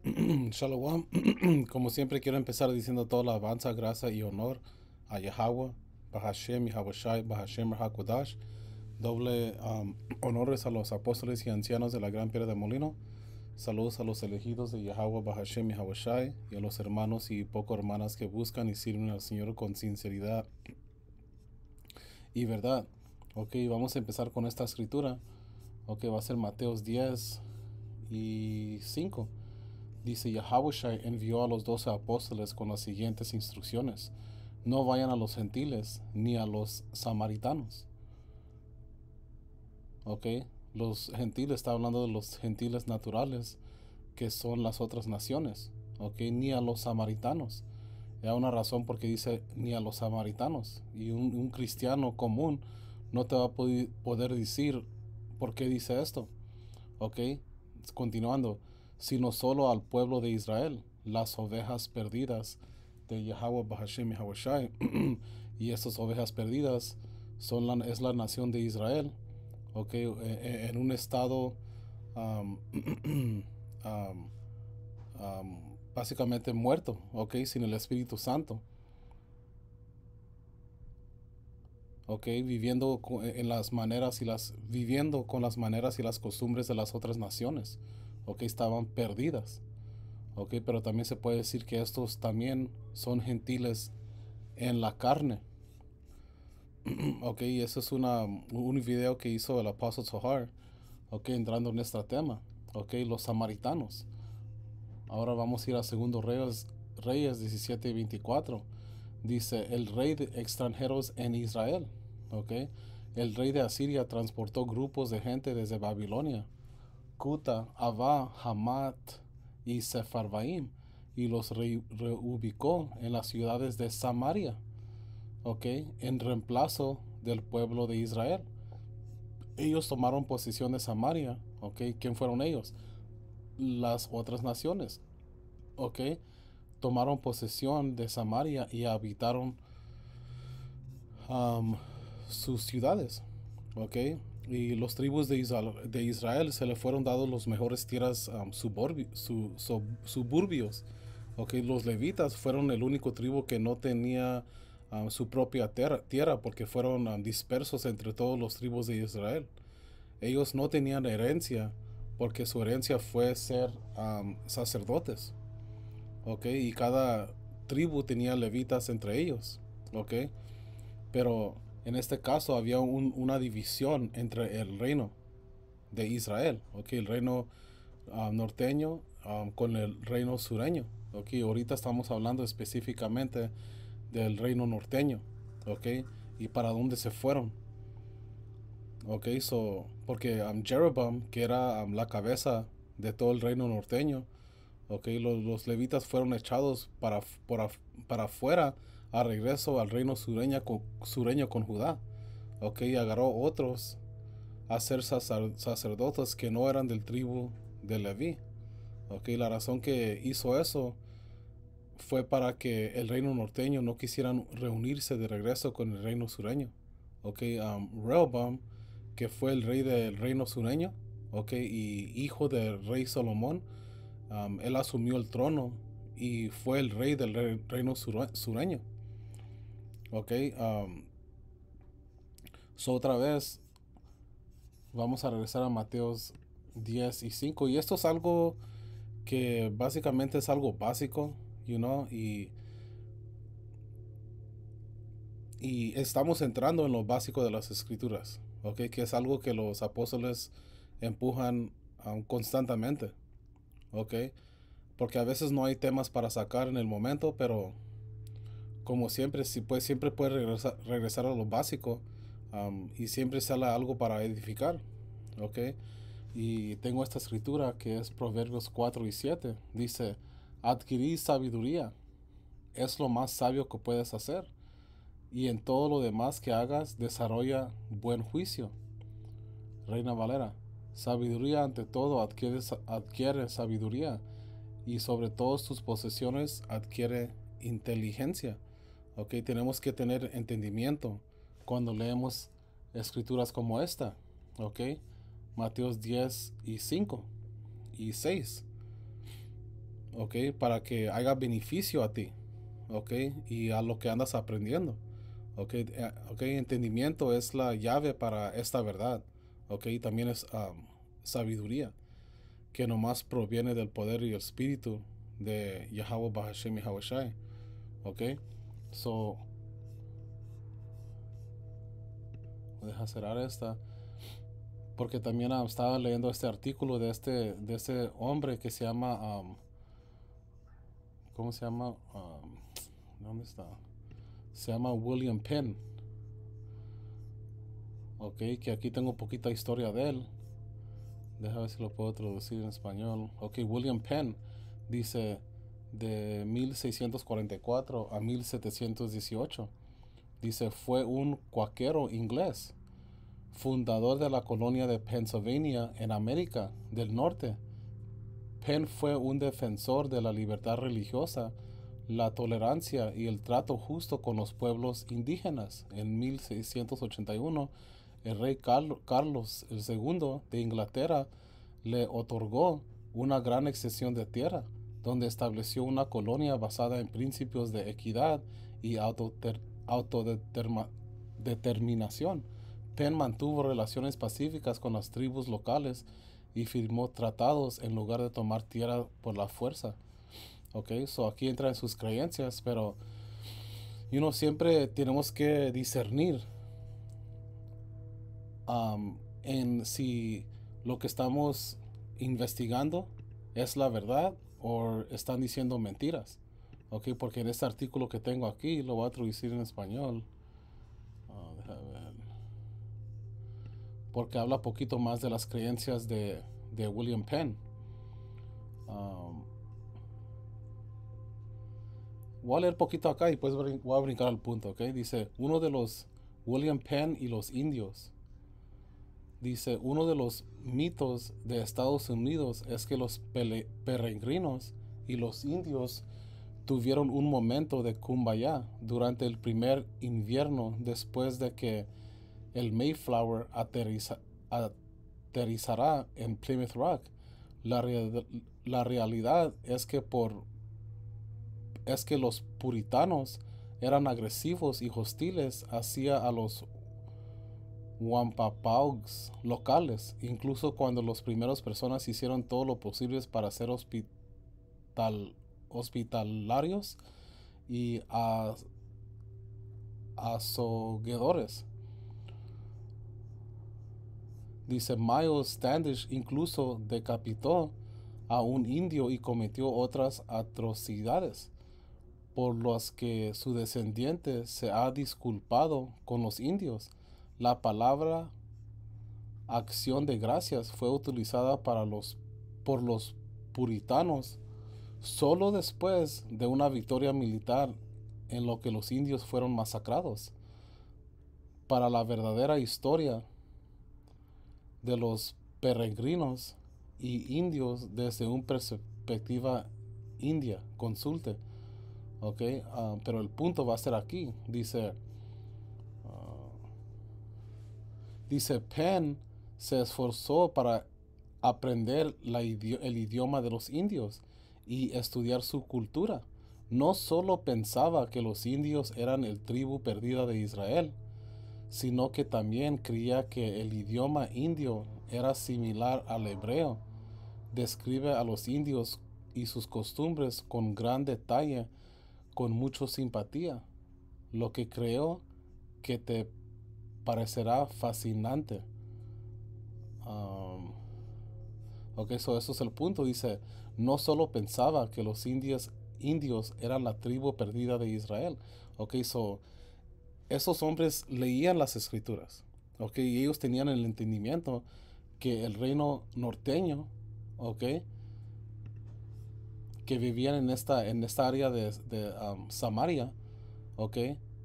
Shalom. Como siempre quiero empezar diciendo toda la alabanza, gracia y honor a Yahweh, Bahashem, Yahweh Shai, Bahashem, Hakodash. Doble honores a los apóstoles y ancianos de la Gran Piedra de Molino. Saludos a los elegidos de Yahweh, Bahashem, Yahweh Shai, y a los hermanos y poco hermanas que buscan y sirven al Señor con sinceridad y verdad. Ok, vamos a empezar con esta escritura. Ok, va a ser Mateos 10 y 5. Dice, Yahushua envió a los 12 apóstoles con las siguientes instrucciones. No vayan a los gentiles ni a los samaritanos. ¿Ok? Los gentiles, está hablando de los gentiles naturales, que son las otras naciones. ¿Ok? Ni a los samaritanos. Hay una razón porque dice ni a los samaritanos. Y un cristiano común no te va a poder decir por qué dice esto. ¿Ok? Continuando, sino solo al pueblo de Israel, las ovejas perdidas de Yahweh Bahashem Yahweh Shai. Y estas ovejas perdidas es la nación de Israel, ¿ok? En un estado um, um, básicamente muerto, ¿ok? Sin el Espíritu Santo, ¿ok? En las maneras viviendo con las maneras y las costumbres de las otras naciones, ¿ok? Estaban perdidas. Ok, pero también se puede decir que estos también son gentiles en la carne. Ok, eso es un video que hizo el apóstol Zohar. Ok, entrando en este tema. Ok, los samaritanos. Ahora vamos a ir a Segundo Reyes 17 y 24. Dice, el rey de extranjeros en Israel. Ok, el rey de Asiria transportó grupos de gente desde Babilonia, Cuta, Abá, Hamat y Sefarvaim, y los reubicó en las ciudades de Samaria, ¿ok? En reemplazo del pueblo de Israel. Ellos tomaron posesión de Samaria, ¿ok? ¿Quién fueron ellos? Las otras naciones, ¿ok? Tomaron posesión de Samaria y habitaron um, sus ciudades, ¿ok? Y los tribus de Israel se le fueron dados los mejores tierras suburbios. ¿Ok? Los levitas fueron el único tribu que no tenía su propia tierra porque fueron dispersos entre todos los tribus de Israel. Ellos no tenían herencia porque su herencia fue ser sacerdotes. ¿Ok? Y cada tribu tenía levitas entre ellos. ¿Ok? Pero en este caso había una división entre el reino de Israel, ¿ok? El reino norteño con el reino sureño, ¿ok? Ahorita estamos hablando específicamente del reino norteño, ¿ok? Y para dónde se fueron, ¿ok? Porque Jeroboam, que era la cabeza de todo el reino norteño, ¿ok? Los levitas fueron echados para afuera a regreso al reino sureño con Judá. Ok, agarró otros a ser sacerdotes que no eran del tribu de Leví. Ok, la razón que hizo eso fue para que el reino norteño no quisieran reunirse de regreso con el reino sureño. Ok, Rehoboam, que fue el rey del reino sureño, ok, y hijo del rey Salomón, él asumió el trono y fue el rey del reino sureño. Ok, otra vez vamos a regresar a Mateos 10 y 5. Y esto es algo que básicamente es algo básico, y estamos entrando en lo básico de las escrituras, ¿ok? Que es algo que los apóstoles empujan constantemente, ¿ok? Porque a veces no hay temas para sacar en el momento, pero como siempre, siempre puede regresar a lo básico, y siempre sale algo para edificar, ¿ok? Y tengo esta escritura que es Proverbios 4 y 7. Dice, adquirir sabiduría es lo más sabio que puedes hacer, y en todo lo demás que hagas desarrolla buen juicio. Reina Valera, sabiduría ante todo adquiere sabiduría, y sobre todas tus posesiones adquiere inteligencia. Ok, tenemos que tener entendimiento cuando leemos escrituras como esta. Ok, Mateos 10 y 5 y 6. ¿ok? Para que haga beneficio a ti, ¿ok? Y a lo que andas aprendiendo, ¿ok? ¿Ok? Entendimiento es la llave para esta verdad, ¿ok? Y también es sabiduría, que nomás proviene del poder y el espíritu de Yahweh Bahashem y Hawashai, ¿ok? So, deja cerrar esta. Porque también estaba leyendo este artículo de este hombre que se llama, ¿cómo se llama? ¿Dónde está? Se llama William Penn, ok, que aquí tengo poquita historia de él. Déjame ver si lo puedo traducir en español. Ok, William Penn dice de 1644 a 1718. Dice, fue un cuáquero inglés, fundador de la colonia de Pennsylvania en América del Norte. Penn fue un defensor de la libertad religiosa, la tolerancia y el trato justo con los pueblos indígenas. En 1681, el rey Carlos II de Inglaterra le otorgó una gran extensión de tierra, donde estableció una colonia basada en principios de equidad y autodeterminación. Penn mantuvo relaciones pacíficas con las tribus locales y firmó tratados en lugar de tomar tierra por la fuerza. Ok, so aquí entra en sus creencias, pero siempre tenemos que discernir en si lo que estamos investigando es la verdad o están diciendo mentiras. Ok, porque en este artículo que tengo aquí, lo voy a traducir en español. Déjame ver. Porque habla poquito más de las creencias de William Penn. Um, Voy a leer poquito acá y después voy a brincar al punto, ¿ok? Dice, uno de los William Penn y los indios. Dice, uno de los mitos de Estados Unidos es que los peregrinos y los indios tuvieron un momento de kumbaya durante el primer invierno después de que el Mayflower aterrizará en Plymouth Rock. La, la realidad es que los puritanos eran agresivos y hostiles hacia a los Wampapaugs locales, incluso cuando las primeras personas hicieron todo lo posible para ser hospitalarios y azoguedores. Dice Miles Standish incluso decapitó a un indio y cometió otras atrocidades, por las que su descendiente se ha disculpado con los indios. La palabra acción de gracias fue utilizada por los puritanos solo después de una victoria militar en lo que los indios fueron masacrados. Para la verdadera historia de los peregrinos y indios desde una perspectiva india, consulte. Ok, pero el punto va a ser aquí. Dice Penn se esforzó para aprender el idioma de los indios y estudiar su cultura. No solo pensaba que los indios eran el tribu perdida de Israel, sino que también creía que el idioma indio era similar al hebreo. Describe a los indios y sus costumbres con gran detalle, con mucha simpatía, lo que creo que te parecerá fascinante. Um, ok, eso es el punto. Dice, no solo pensaba que los indios eran la tribu perdida de Israel. Ok, esos hombres leían las escrituras. Ok, y ellos tenían el entendimiento que el reino norteño, ok, que vivían en esta área de Samaria, ok,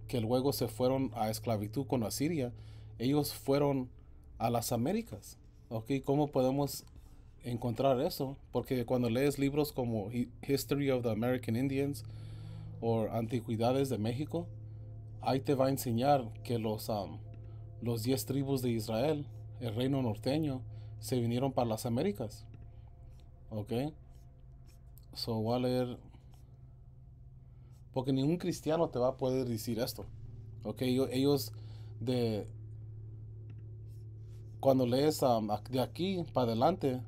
que luego se fueron a esclavitud con Asiria, ellos fueron a las Américas, ok. ¿Cómo podemos encontrar eso? Porque cuando lees libros como History of the American Indians o Antigüedades de México, ahí te va a enseñar que los 10 tribus de Israel, el reino norteño, se vinieron para las Américas, ok. So voy a leer, porque ningún cristiano te va a poder decir esto. Ok, ellos de cuando lees de aquí para adelante,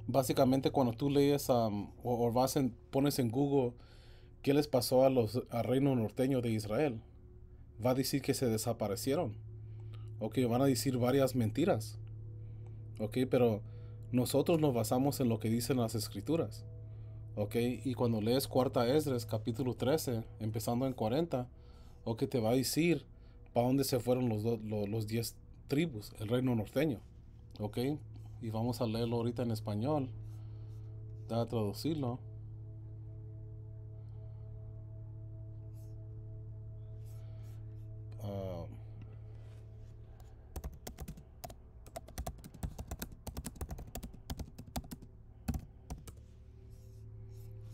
básicamente cuando tú lees o pones en Google qué les pasó al reino norteño de Israel, va a decir que se desaparecieron. Ok, van a decir varias mentiras. Ok, pero nosotros nos basamos en lo que dicen las escrituras. Ok, y cuando lees Cuarta Esdras, capítulo 13, empezando en 40, ok, te va a decir para dónde se fueron los 10 tribus, el reino norteño. Ok, y vamos a leerlo ahorita en español, a traducirlo. Ah,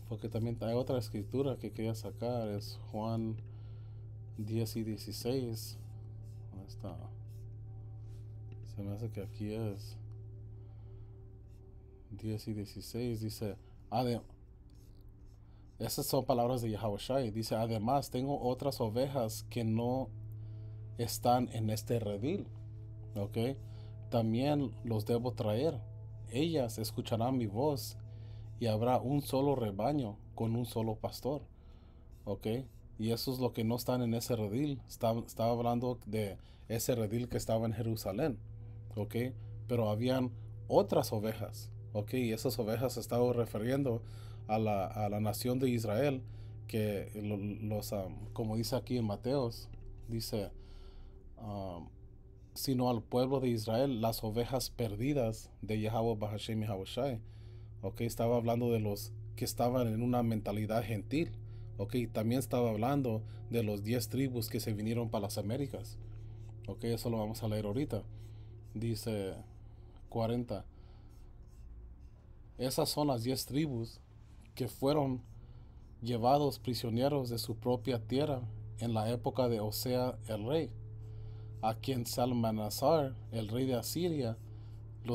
porque también hay otra escritura que quería sacar, es Juan 10 y 16. ¿Dónde está? Se me hace que aquí es 10 y 16. Dice, esas son palabras de Yahushua. Dice, además tengo otras ovejas que no están en este redil. ¿Ok? También los debo traer. Ellas escucharán mi voz y habrá un solo rebaño con un solo pastor. ¿Ok? Y eso es lo que no están en ese redil. Estaba hablando de ese redil que estaba en Jerusalén. ¿Ok? Pero habían otras ovejas. ¿Ok? Y esas ovejas estaban refiriendo a la nación de Israel, que como dice aquí en Mateos, dice, um, sino al pueblo de Israel, las ovejas perdidas de Yahweh Bahashem Yahushai. ¿Ok? Estaba hablando de los que estaban en una mentalidad gentil. ¿Ok? También estaba hablando de los 10 tribus que se vinieron para las Américas. ¿Ok? Eso lo vamos a leer ahorita. Dice 40. Esas son las 10 tribus que fueron llevados prisioneros de su propia tierra en la época de Osea el rey, a quien Salmanasar, el rey de Asiria,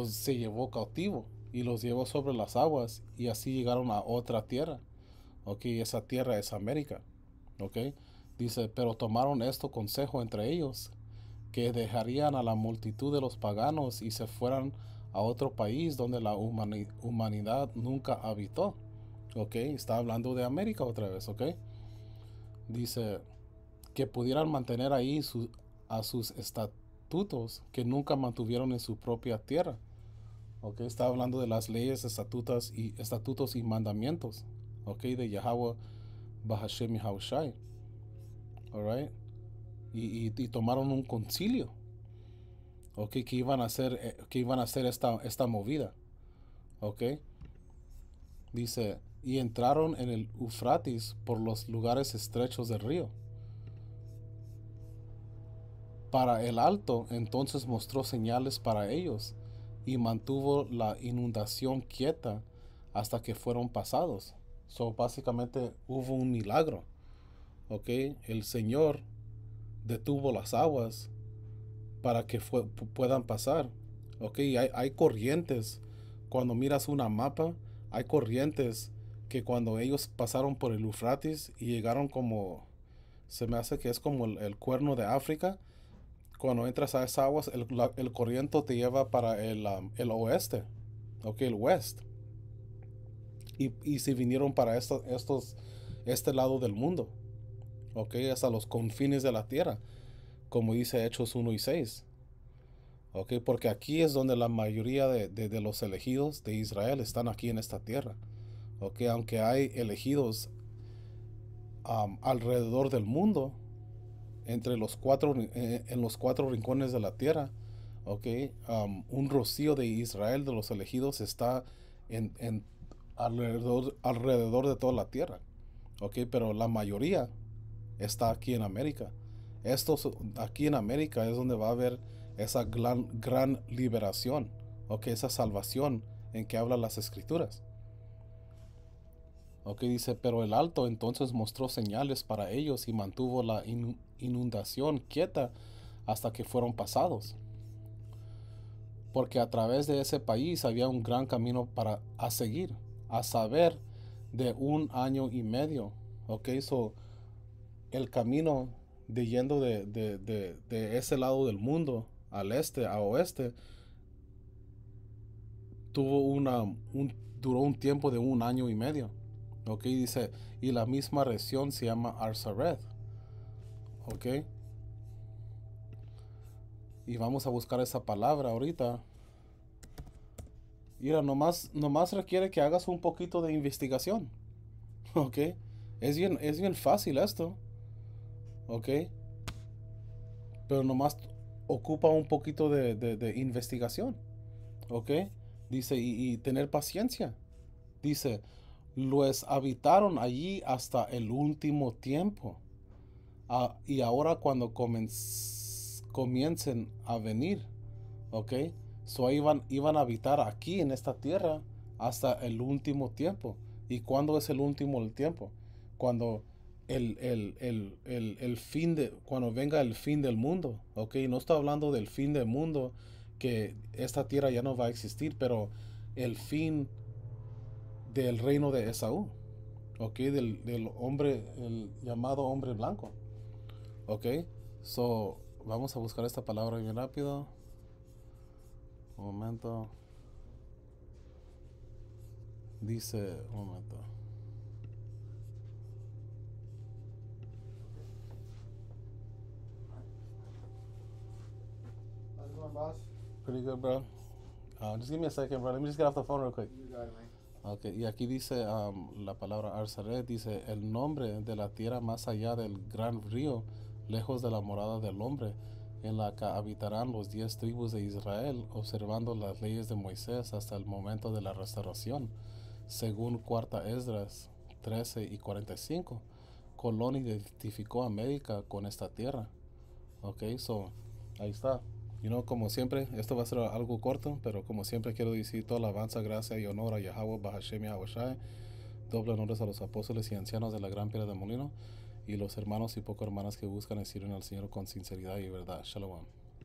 se llevó cautivo y los llevó sobre las aguas, y así llegaron a otra tierra. Ok, esa tierra es América. Ok, dice, pero tomaron esto consejo entre ellos, que dejarían a la multitud de los paganos y se fueran a otro país donde la humanidad nunca habitó. Ok, está hablando de América otra vez. Ok, dice que pudieran mantener ahí a sus estatutos que nunca mantuvieron en su propia tierra. Ok, está hablando de las leyes, estatutos y mandamientos. Ok, de Yahweh Bahashem Yahushai. Alright, y tomaron un concilio. Ok, que iban a hacer esta movida. Ok, dice, y entraron en el Eufrates por los lugares estrechos del río. Para el alto entonces mostró señales para ellos y mantuvo la inundación quieta hasta que fueron pasados. So, básicamente hubo un milagro. Ok, el Señor detuvo las aguas para que puedan pasar. Ok, hay corrientes. Cuando miras una mapa, hay corrientes que cuando ellos pasaron por el Eufrates y llegaron como, se me hace que es como el cuerno de África. Cuando entras a esas aguas, el corriente te lleva para el oeste, ok, el west. Y se vinieron para este lado del mundo, ok, hasta los confines de la tierra, como dice Hechos 1 y 6. Ok, porque aquí es donde la mayoría de los elegidos de Israel están aquí en esta tierra. Ok, aunque hay elegidos alrededor del mundo, en los cuatro rincones de la tierra. Ok, un rocío de Israel, de los elegidos, está alrededor de toda la tierra. Ok, pero la mayoría está aquí en América. Aquí en América es donde va a haber esa gran liberación. Ok, esa salvación en que hablan las escrituras. Ok, dice, pero el alto entonces mostró señales para ellos y mantuvo la inundación quieta hasta que fueron pasados. porque a través de ese país había un gran camino para a seguir, a saber de 1 año y medio. Ok, so el camino de yendo de ese lado del mundo al este a oeste tuvo duró un tiempo de 1 año y medio. Ok, dice, y la misma región se llama Arsaret. Ok, y vamos a buscar esa palabra ahorita. Mira, nomás requiere que hagas un poquito de investigación. Ok, es bien fácil esto. Ok, pero nomás ocupa un poquito de investigación. Ok, dice, y tener paciencia. Dice, los habitaron allí hasta el último tiempo. Y ahora cuando comiencen a venir, ¿ok? So iban a habitar aquí en esta tierra hasta el último tiempo. ¿Y cuándo es el último tiempo? Cuando cuando venga el fin del mundo, ¿ok? No estoy hablando del fin del mundo, que esta tierra ya no va a existir, pero el fin del reino de Esaú, ¿ok? Del hombre, el llamado hombre blanco, ¿ok? So, vamos a buscar esta palabra bien rápido. Un momento. Dice, un momento. How's it going, boss? Pretty good, bro. Just give me a second, bro. Let me just get off the phone real quick. You got it, man. Okay, y aquí dice la palabra Arsaret, dice el nombre de la tierra más allá del gran río, lejos de la morada del hombre, en la que habitarán los 10 tribus de Israel, observando las leyes de Moisés hasta el momento de la restauración, según cuarta Esdras 13:45. Colón identificó a América con esta tierra. Ok, so ahí está. Como siempre, esto va a ser algo corto, pero como siempre quiero decir toda alabanza, gracia y honor a Yahweh, Bahashem Yahweh Shai. Doble honores a los apóstoles y ancianos de la gran piedra de molino y los hermanos y poco hermanas que buscan y sirven al Señor con sinceridad y verdad. Shalom.